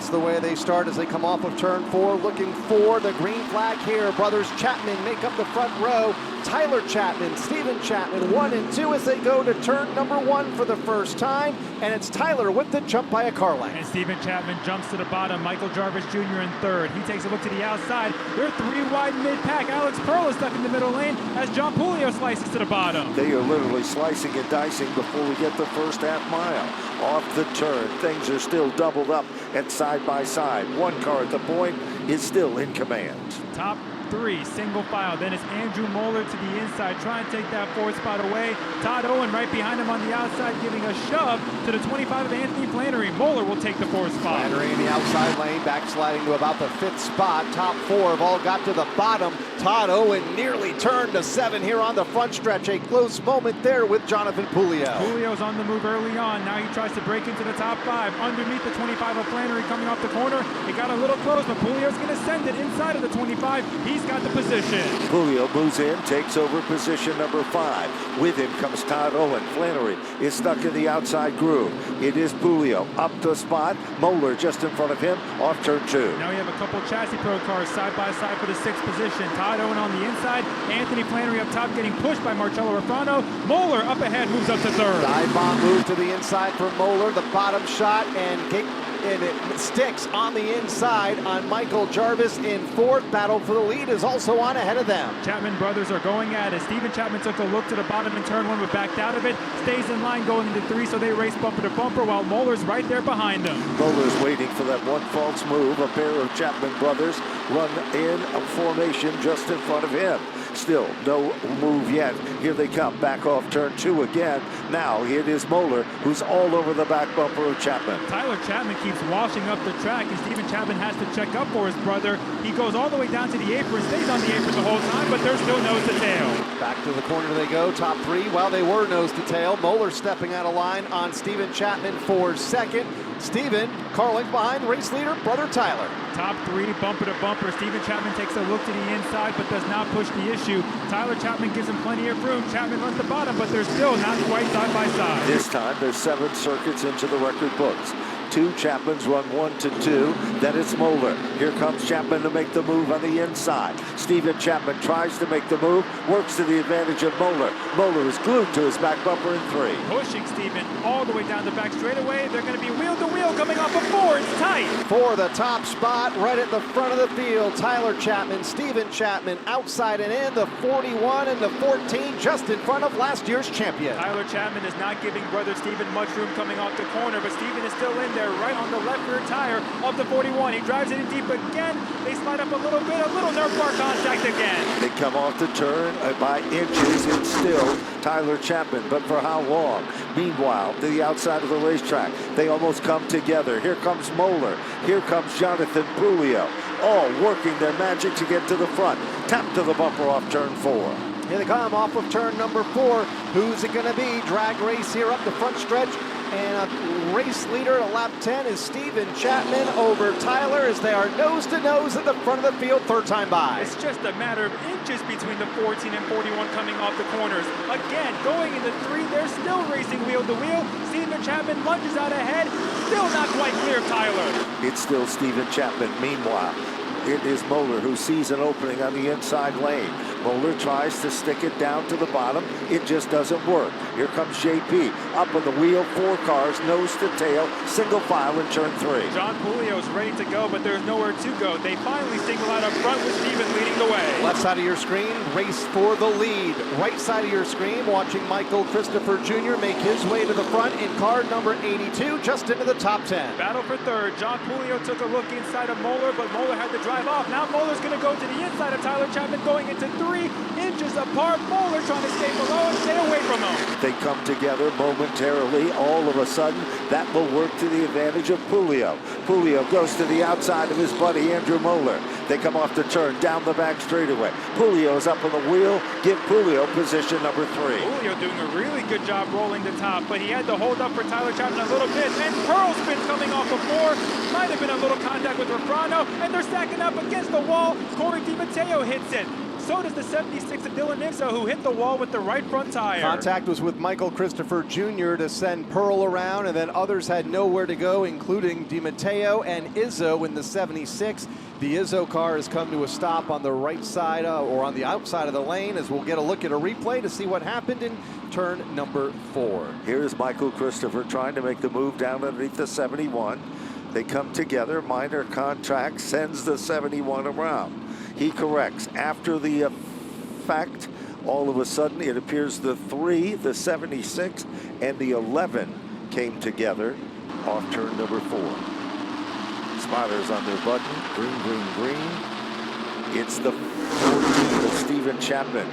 That's the way they start as they come off of turn 4, looking for the green flag here. Brothers Chapman make up the front row. Tyler Chapman, Stephen Chapman, 1 and 2 as they go to turn number 1 for the first time. And it's Tyler with the jump by a car length. And Stephen Chapman jumps to the bottom. Michael Jarvis Jr. in third. He takes a look to the outside. They're 3 wide mid-pack. Alex Pearl is stuck in the middle lane as John Pulio slices to the bottom. They are literally slicing and dicing before we get the first half mile. Off the turn, things are still doubled up and side by side. One car at the point is still in command. Top 3 single file. Then it's Andrew Moeller to the inside, trying to take that 4th spot away. Todd Owen right behind him on the outside, giving a shove to the 25 of Anthony Flannery. Moeller will take the 4th spot. Flannery in the outside lane, backsliding to about the 5th spot. Top 4 have all got to the bottom. Todd Owen nearly turned to 7 here on the front stretch. A close moment there with Jonathan Pulio. Pulio's on the move early on. Now he tries to break into the top 5. Underneath the 25 of Flannery coming off the corner. It got a little close, but Pulio's going to send it inside of the 25. He's got the position. Pulio moves in, takes over position number 5. With him comes Todd Owen. Flannery is stuck in the outside groove. It is Pulio up the spot. Moeller just in front of him off turn 2. Now we have a couple Chassis Pro cars side by side for the 6th position. Todd Owen on the inside. Anthony Flannery up top getting pushed by Marcello Refrano. Moeller up ahead moves up to 3rd. Dive bomb move to the inside for Moeller. The bottom shot and it sticks on the inside on Michael Jarvis in 4th. Battle for the lead is also on ahead of them. Chapman brothers are going at it. Stephen Chapman took a look to the bottom in turn 1 but backed out of it. Stays in line going into 3, so they race bumper to bumper while Moeller's right there behind him. Moeller's waiting for that one false move. A pair of Chapman brothers run in a formation just in front of him. Still no move yet. Here they come back off turn 2 again. Now it is Moeller who's all over the back bumper of Chapman. Tyler Chapman keeps washing up the track, and Stephen Chapman has to check up for his brother. He goes all the way down to the apron, stays on the apron the whole time, but they're still nose to tail. Back to the corner they go, top 3. Well, they were nose to tail. Moeller stepping out of line on Stephen Chapman for 2nd. Stephen, car length behind race leader, brother Tyler. Top 3, bumper to bumper. Stephen Chapman takes a look to the inside, but does not push the issue. Tyler Chapman gives him plenty of room. Chapman runs the bottom, but they're still not quite side by side. This time, there's 7 circuits into the record books. 2 Chapmans run 1 to 2. Then it's Moeller. Here comes Chapman to make the move on the inside. Stephen Chapman tries to make the move, works to the advantage of Moeller. Moeller is glued to his back bumper in 3. Pushing Stephen all the way down the back straightaway. They're going to be wheel to wheel coming off of 4. It's tight. For the top spot, right at the front of the field, Tyler Chapman, Stephen Chapman, outside and in, the 41 and the 14, just in front of last year's champion. Tyler Chapman is not giving brother Stephen much room coming off the corner, but Stephen is still in there, right on the left rear tire of the 41. He drives it in deep again. They slide up a little bit, a little nerf bar contact again. They come off the turn by inches. It's still Tyler Chapman, but for how long? Meanwhile, to the outside of the racetrack, they almost come together. Here comes Moeller. Here comes Jonathan Pulio, all working their magic to get to the front. Tap to the bumper off turn 4. Here they come off of turn number 4. Who's it going to be? Drag race here up the front stretch. And a race leader at lap 10 is Stephen Chapman over Tyler as they are nose to nose at the front of the field, 3rd time by. It's just a matter of inches between the 14 and 41 coming off the corners. Again, going into 3, they're still racing wheel to wheel. Stephen Chapman lunges out ahead, still not quite clear of Tyler. It's still Stephen Chapman. Meanwhile, it is Moeller who sees an opening on the inside lane. Moeller tries to stick it down to the bottom. It just doesn't work. Here comes JP up on the wheel, 4 cars, nose to tail, single file in turn 3. John Pulio's ready to go, but there's nowhere to go. They finally single out up front with Stephen leading the way. Left side of your screen, race for the lead. Right side of your screen, watching Michael Christopher Jr. make his way to the front in car number 82, just into the top 10. Battle for 3rd. John Pulio took a look inside of Moeller, but Moeller had to drive off. Now Moeller's going to go to the inside of Tyler Chapman, going into 3 inches apart. Moeller trying to stay below and stay away from him. They come together momentarily. All of a sudden, that will work to the advantage of Pulio. Pulio goes to the outside of his buddy Andrew Moeller. They come off the turn, down the back straightaway. Pulio is up on the wheel. Give Pulio position number 3. Pulio doing a really good job rolling the top, but he had to hold up for Tyler Chapman a little bit. And Pearl spin coming off of 4. Might have been a little contact with Refrano, and they're stacking up against the wall. Corey DiMatteo hits it. So does the 76 of Dylan Izzo, who hit the wall with the right front tire. Contact was with Michael Christopher Jr. to send Pearl around, and then others had nowhere to go, including DiMatteo and Izzo in the 76. The Izzo car has come to a stop on the right side or on the outside of the lane, as we'll get a look at a replay to see what happened in turn number 4. Here's Michael Christopher trying to make the move down underneath the 71. They come together, minor contact, sends the 71 around. He corrects. After the effect, all of a sudden, it appears the 3, the 76, and the 11 came together off turn number 4. Spotters on their button, green, green, green. It's the 14 of Stephen Chapman.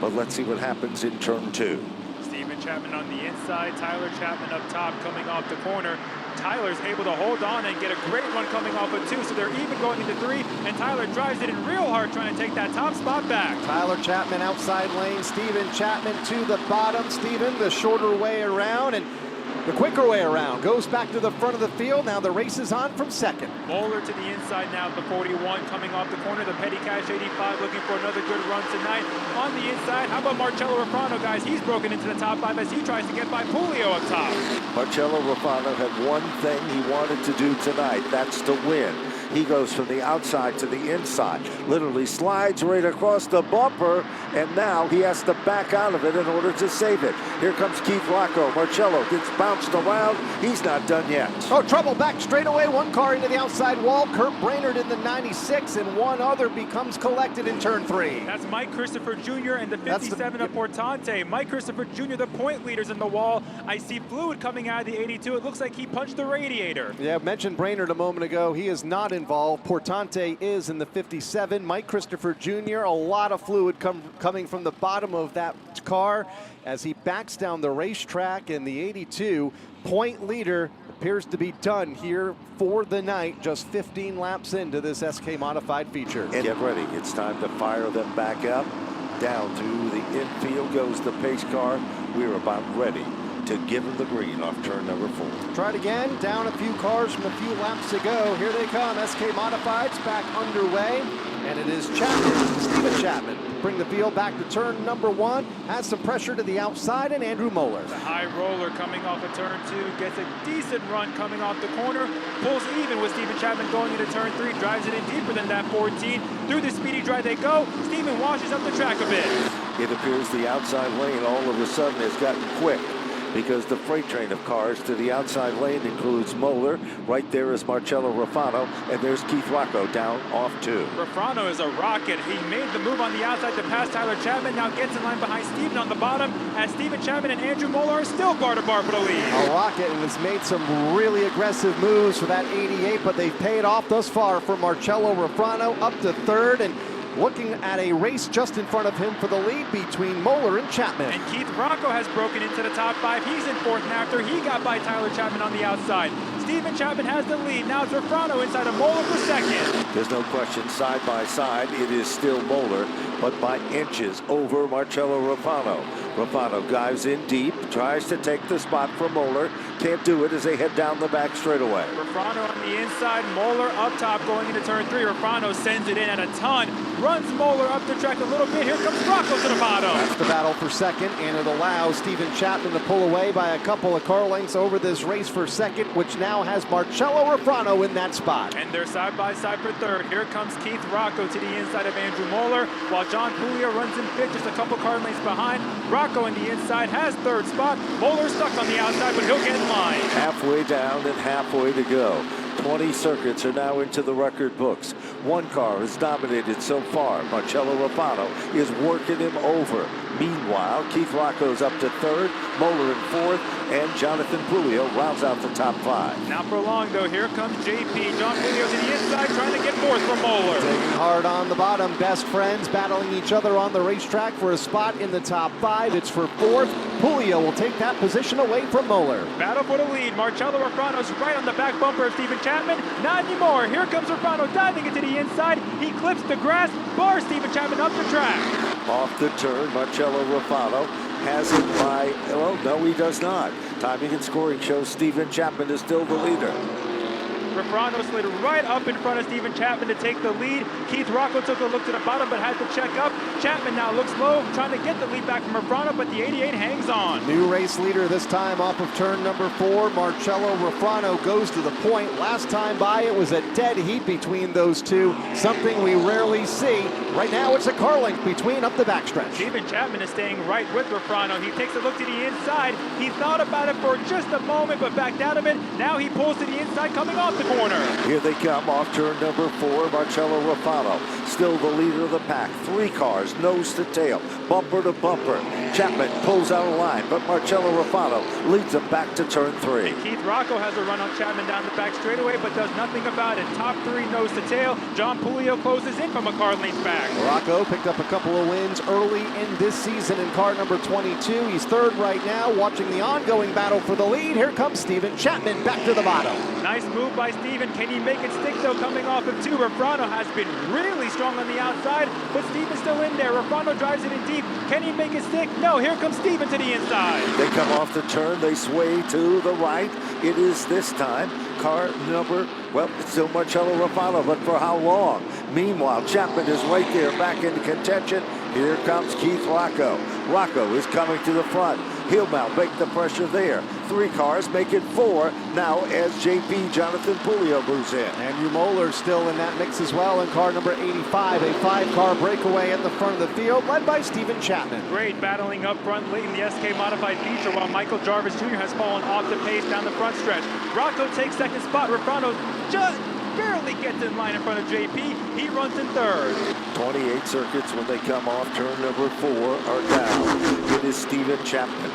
But let's see what happens in turn 2. Stephen Chapman on the inside, Tyler Chapman up top coming off the corner. Tyler's able to hold on and get a great run coming off of 2, so they're even going into 3, and Tyler drives it in real hard trying to take that top spot back. Tyler Chapman outside lane, Stephen Chapman to the bottom. Stephen the shorter way around, and the quicker way around goes back to the front of the field. Now the race is on from second. Moeller to the inside now, the 41 coming off the corner. The Petty Cash 85 looking for another good run tonight. On the inside, how about Marcello Rafano, guys? He's broken into the top 5 as he tries to get by Pulio up top. Marcello Rafano had one thing he wanted to do tonight. That's to win. He goes from the outside to the inside, literally slides right across the bumper, and now he has to back out of it in order to save it. Here comes Keith Rocco. Marcello gets bounced around. He's not done yet. Oh, trouble back straight away. One car into the outside wall. Kurt Brainerd in the 96, and one other becomes collected in turn 3. That's Mike Christopher Jr. and the 57 of Portante. Mike Christopher Jr., the point leaders in the wall. I see fluid coming out of the 82. It looks like he punched the radiator. Yeah, I mentioned Brainerd a moment ago. He is not involved. Portante is in the 57. Mike Christopher Jr., a lot of fluid coming from the bottom of that car as he backs down the racetrack, and the 82 point leader appears to be done here for the night, just 15 laps into this SK modified feature. And get ready. It's time to fire them back up. Down to the infield goes the pace car. We're about ready to give him the green off turn number 4. Try it again, down a few cars from a few laps to go. Here they come, SK Modifieds back underway, and it is Chapman, Stephen Chapman, bring the field back to turn number 1, has some pressure to the outside, and Andrew Moeller. The high roller coming off of turn 2, gets a decent run coming off the corner, pulls even with Stephen Chapman going into turn 3, drives it in deeper than that 14. Through the speedy drive they go. Stephen washes up the track a bit. It appears the outside lane all of a sudden has gotten quick, because the freight train of cars to the outside lane includes Moeller. Right there is Marcello Rafano, and there's Keith Rocco down off 2. Rafano is a rocket. He made the move on the outside to pass Tyler Chapman, now gets in line behind Stephen on the bottom, as Stephen Chapman and Andrew Moeller are still bar to bar for the lead. A rocket, and has made some really aggressive moves for that 88, but they've paid off thus far for Marcello Rafano up to 3rd, and looking at a race just in front of him for the lead between Moeller and Chapman. And Keith Rocco has broken into the top 5. He's in 4th, and after he got by Tyler Chapman on the outside. Stephen Chapman has the lead. Now it's Rafano inside of Moeller for 2nd. There's no question, side by side, it is still Moeller, but by inches over Marcello Rafano. Rafano dives in deep, tries to take the spot from Moeller. Can't do it as they head down the back straightaway. Rafano on the inside, Moeller up top going into turn 3. Rafano sends it in at a ton, runs Moeller up the track a little bit. Here comes Rocco to the bottom. That's the battle for 2nd, and it allows Stephen Chapman to pull away by a couple of car lengths over this race for 2nd, which now has Marcello Rafano in that spot. And they're side by side for 3rd. Here comes Keith Rocco to the inside of Andrew Moeller, while John Puglia runs in 5th, just a couple car lengths behind. Rocco in the inside has 3rd spot. Moeller stuck on the outside, but he'll get in line. Halfway down and halfway to go. 20 circuits are now into the record books. One car has dominated so far. Marcello Rafano is working him over. Meanwhile, Keith Rocco's up to 3rd, Moeller in 4th, and Jonathan Pulio rounds out the top 5. Not for long, though. Here comes JP. John Pulio to the inside, trying to get 4th from Moeller. Taking hard on the bottom. Best friends battling each other on the racetrack for a spot in the top 5. It's for 4th. Pulio will take that position away from Moeller. Battle for the lead. Marcello Rafano's right on the back bumper of Stephen Chapman. Not anymore. Here comes Rafano diving into the inside. He clips the grass, bars Stephen Chapman up the track. Off the turn, Marcello Rafano has it by, well, no, he does not. Timing and scoring shows Stephen Chapman is still the leader. Refrano slid right up in front of Steven Chapman to take the lead. Keith Rocco took a look to the bottom but had to check up. Chapman now looks low, trying to get the lead back from Refrano, but the 88 hangs on. New race leader this time off of turn number 4. Marcello Refrano goes to the point. Last time by, it was a dead heat between those two, something we rarely see. Right now, it's a car length between up the backstretch. Steven Chapman is staying right with Refrano. He takes a look to the inside. He thought about it for just a moment, but backed out of it. Now he pulls to the inside, coming off the corner. Here they come off turn number 4. Marcello Refrano, still the leader of the pack. 3 cars, nose to tail, bumper to bumper. Chapman pulls out a line, but Marcello Refrano leads him back to turn 3. And Keith Rocco has a run on Chapman down the back straightaway, but does nothing about it. Top 3 nose to tail. John Pulio closes in from a car length back. Rocco picked up a couple of wins early in this season in car number 22. He's third right now, watching the ongoing battle for the lead. Here comes Steven Chapman back to the bottom. Nice move by Steven. Can he make it stick though, coming off of 2? Refrano has been really strong on the outside, but Steven's still in there. Refrano drives it in deep. Can he make it stick? No, here comes Steven to the inside. They come off the turn, they sway to the right. It is this time car number, well, it's still Marcello Refrano, but for how long? Meanwhile, Chapman is right there back into contention. Here comes Keith Rocco. Rocco is coming to the front. He'll now make the pressure there. 3 cars make it 4 now as JP Jonathan Pulio moves in. Andrew Moeller still in that mix as well in car number 85. A 5-car breakaway at the front of the field, led by Steven Chapman. Great battling up front late in the SK Modified feature, while Michael Jarvis Jr. has fallen off the pace down the front stretch. Rocco takes second spot. Refrano just barely gets in line in front of JP. He runs in third. 28 circuits when they come off turn number 4 are down. It is Steven Chapman.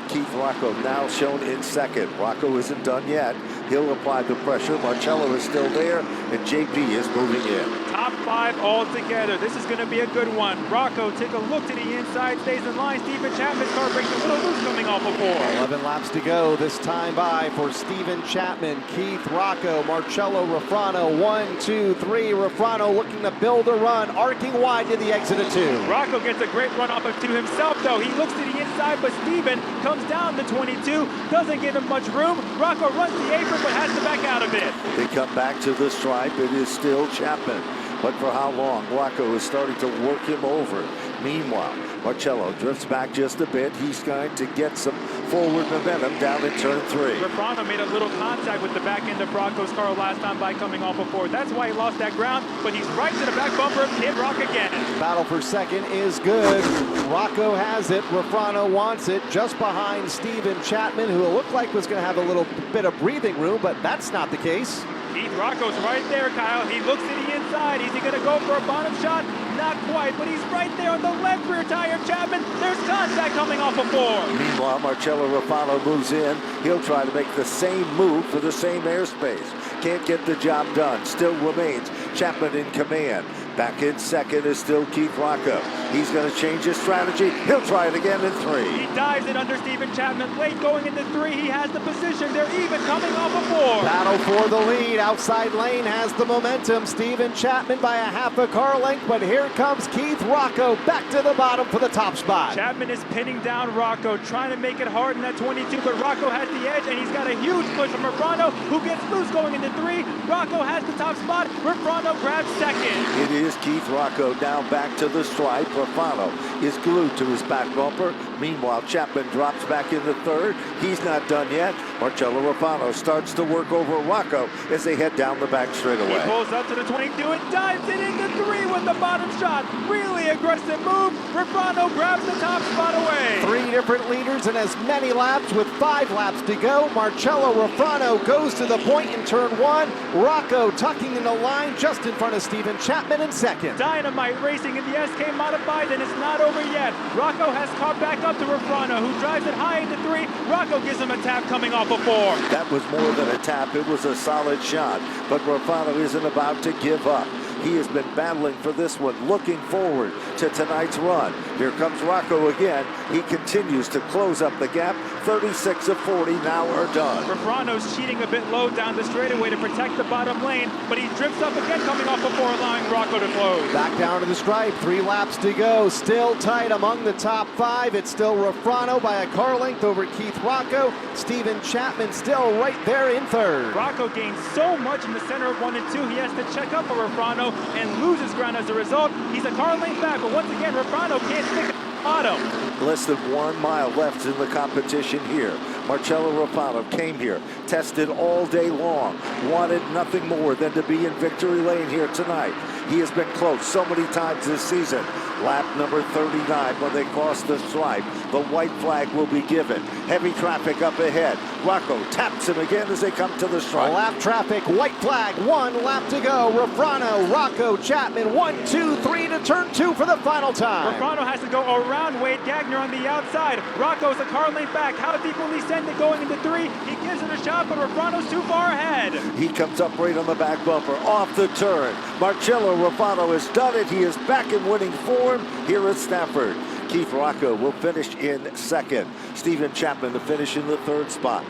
Keith Rocco now shown in second. Rocco isn't done yet. He'll apply the pressure. Marcello is still there, and JP is moving in. Top 5 all together. This is going to be a good one. Rocco, take a look to the inside, stays in line. Steven Chapman's car breaks a little loose coming off of 4. 11 laps to go. This time by for Steven Chapman, Keith Rocco, Marcello Refrano. 1, 2, 3. Refrano looking to build a run, arcing wide to the exit of 2. Rocco gets a great run off of 2 himself, though. He looks to the inside, but Steven comes down to 22. Doesn't give him much room. Rocco runs the apron, but has to back out of it. They come back to the stripe. It is still Chapman. But for how long? Rocco is starting to work him over. Meanwhile, Marcello drifts back just a bit. He's going to get some forward momentum down in turn 3. Refrano made a little contact with the back end of Rocco's car last time by coming off of 4. That's why he lost that ground, but he's right to the back bumper. Hit Rock again. Battle for second is good. Rocco has it. Refrano wants it just behind Steven Chapman, who it looked like was going to have a little bit of breathing room, but that's not the case. Keith Rocco's right there, Kyle. He looks to the inside. Is he going to go for a bottom shot? Not quite, but he's right there on the left rear tire of Chapman. There's contact coming off of 4. Meanwhile, Marcello Refrano moves in. He'll try to make the same move for the same airspace. Can't get the job done. Still remains Chapman in command. Back in second is still Keith Rocco. He's going to change his strategy. He'll try it again in 3. He dives in under Steven Chapman. Late going into 3. He has the position. They're even coming off of 4. Battle for the lead. Outside lane has the momentum. Steven Chapman by a half a car length, but here comes Keith Rocco back to the bottom for the top spot. Chapman is pinning down Rocco, trying to make it hard in that 22, but Rocco has the edge, and he's got a huge push from Refrano, who gets loose going into 3. Rocco has the top spot. Refrano grabs second. It is Keith Rocco now back to the stripe. Refrano is glued to his back bumper. Meanwhile, Chapman drops back into third. He's not done yet. Marcello Refrano starts to work over Rocco as they head down the back straightaway. He pulls up to the 22 and dives it into 3 with the bottom shot. Really aggressive move. Refrano grabs the top spot away. 3 different leaders in as many laps with 5 laps to go. Marcello Refrano goes to the point in turn 1. Rocco tucking in the line just in front of Steven Chapman in second. Dynamite racing in the SK Modified, and it's not over yet. Rocco has caught back up to Refrano, who drives it high into 3. Rocco gives him a tap coming off of 4. That was more than a tap. It was a solid shot. But Refrano isn't about to give up. He has been battling for this one, looking forward to tonight's run. Here comes Rocco again. He continues to close up the gap. 36 of 40 now are done. Refrano's cheating a bit low down the straightaway to protect the bottom lane, but he drifts up again coming off before allowing Rocco to close. Back down to the stripe, 3 laps to go. Still tight among the top 5. It's still Refrano by a car length over Keith Rocco. Steven Chapman still right there in third. Rocco gains so much in the center of 1 and 2, he has to check up for Refrano and loses ground as a result. He's a car length back, but once again, Refrano can't stick at the bottom. Less than 1 mile left in the competition here. Marcello Refrano came here, tested all day long, wanted nothing more than to be in victory lane here tonight. He has been close so many times this season. Lap number 39, when they cross the stripe, the white flag will be given. Heavy traffic up ahead. Rocco taps him again as they come to the stripe. Lap traffic, white flag, 1 lap to go. Refrano, Rocco, Chapman, 1, 2, 3 to turn 2 for the final time. Refrano has to go around Wade Gagner on the outside. Rocco's a car length back. How deep will he send it going into 3? He gives it a shot, but Refrano's too far ahead. He comes up right on the back bumper, off the turn. Marcello Refrano has done it. He is back in winning form here at Stafford. Keith Rocco will finish in second. Steven Chapman to finish in the 3rd spot.